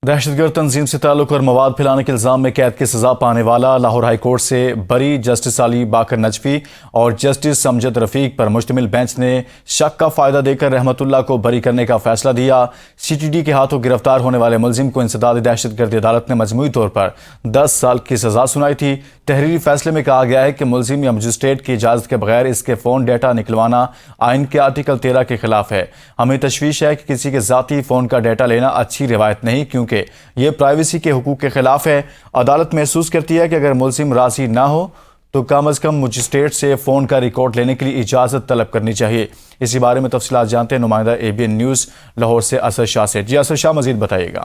دہشت گرد تنظیم سے تعلق اور مواد پھیلانے کے الزام میں قید کی سزا پانے والا لاہور ہائی کورٹ سے بری جسٹس علی باقر نجفی اور جسٹس امجد رفیق پر مشتمل بینچ نے شک کا فائدہ دے کر رحمت اللہ کو بری کرنے کا فیصلہ دیا۔ سی ٹی ڈی کے ہاتھوں گرفتار ہونے والے ملزم کو انسداد دہشت گردی عدالت نے مجموعی طور پر 10 سال کی سزا سنائی تھی۔ تحریری فیصلے میں کہا گیا ہے کہ ملزم یا مجسٹریٹ کی اجازت کے بغیر اس کے فون ڈیٹا نکلوانا آئین کے آرٹیکل 13 کے خلاف ہے۔ ہمیں تشویش ہے کہ کسی کے ذاتی فون کا ڈیٹا لینا اچھی روایت نہیں، کیونکہ یہ پرائیویسی کے حقوق کے خلاف ہے۔ عدالت محسوس کرتی ہے کہ اگر ملزم راضی نہ ہو تو کم از کم مجسٹریٹ سے فون کا ریکارڈ لینے کے لیے اجازت طلب کرنی چاہیے۔ اسی بارے میں تفصیلات جانتے ہیں نمائندہ ABN نیوز لاہور سے اسد شاہ سے۔ جی اسد شاہ، مزید بتائیے گا۔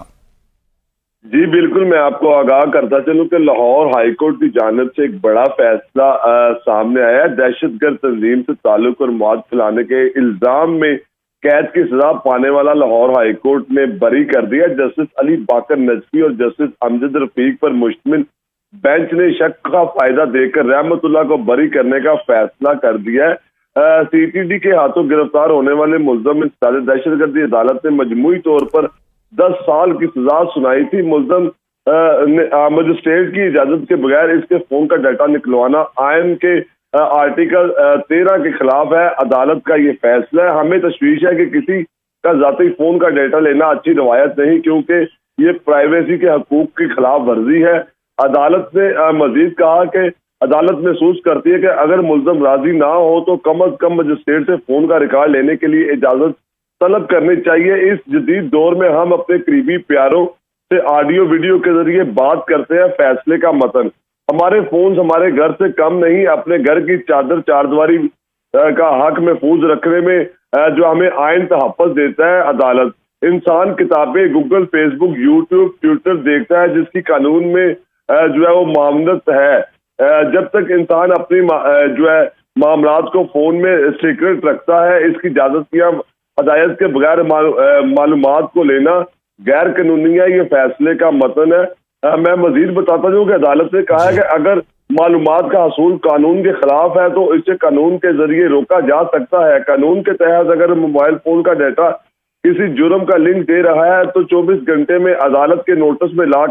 جی بالکل، میں آپ کو آگاہ کرتا چلوں کہ لاہور ہائی کورٹ کی جانب سے ایک بڑا فیصلہ سامنے آیا ہے۔ دہشت گرد تنظیم سے تعلق اور مواد پھیلانے کے الزام میں قید کی سزا پانے والا لاہور ہائی کورٹ نے بری کر دیا۔ جسٹس علی باقر نجفی اور جسٹس امجد رفیق پر مشتمل بینچ نے شک کا فائدہ دے کر رحمت اللہ کو بری کرنے کا فیصلہ کر دیا ہے۔ سی ٹی ڈی کے ہاتھوں گرفتار ہونے والے ملزم انسداد دہشت گردی عدالت نے مجموعی طور پر 10 سال کی سزا سنائی تھی۔ ملزم مجسٹریٹ کی اجازت کے بغیر اس کے فون کا ڈیٹا نکلوانا آئین کے آرٹیکل 13 کے خلاف ہے۔ عدالت کا یہ فیصلہ ہے۔ ہمیں تشویش ہے کہ کسی کا ذاتی فون کا ڈیٹا لینا اچھی روایت نہیں، کیونکہ یہ پرائیویسی کے حقوق کی خلاف ورزی ہے۔ عدالت نے مزید کہا کہ عدالت محسوس کرتی ہے کہ اگر ملزم راضی نہ ہو تو کم از کم مجسٹریٹ سے فون کا ریکارڈ لینے کے لیے اجازت طلب کرنی چاہیے۔ اس جدید دور میں ہم اپنے قریبی پیاروں سے آڈیو ویڈیو کے ذریعے بات کرتے ہیں۔ فیصلے کا متن: ہمارے فونز ہمارے گھر سے کم نہیں۔ اپنے گھر کی چادر چاردیواری کا حق محفوظ رکھنے میں جو ہمیں آئین تحفظ دیتا ہے عدالت۔ انسان کتابیں، گوگل، فیس بک، یوٹیوب، ٹویٹر دیکھتا ہے جس کی قانون میں جو ہے وہ معاملت ہے۔ جب تک انسان اپنی جو ہے معاملات کو فون میں سیکرٹ رکھتا ہے، اس کی اجازت یا ہدایت کے بغیر معلومات کو لینا غیر قانونی ہے۔ یہ فیصلے کا متن ہے۔ میں مزید بتاتا ہوں کہ عدالت نے کہا ہے کہ اگر معلومات کا حصول قانون کے خلاف ہے تو اسے قانون کے ذریعے روکا جا سکتا ہے۔ قانون کے تحت اگر موبائل فون کا ڈیٹا کسی جرم کا لنک دے رہا ہے تو 24 گھنٹے میں عدالت کے نوٹس میں لا کر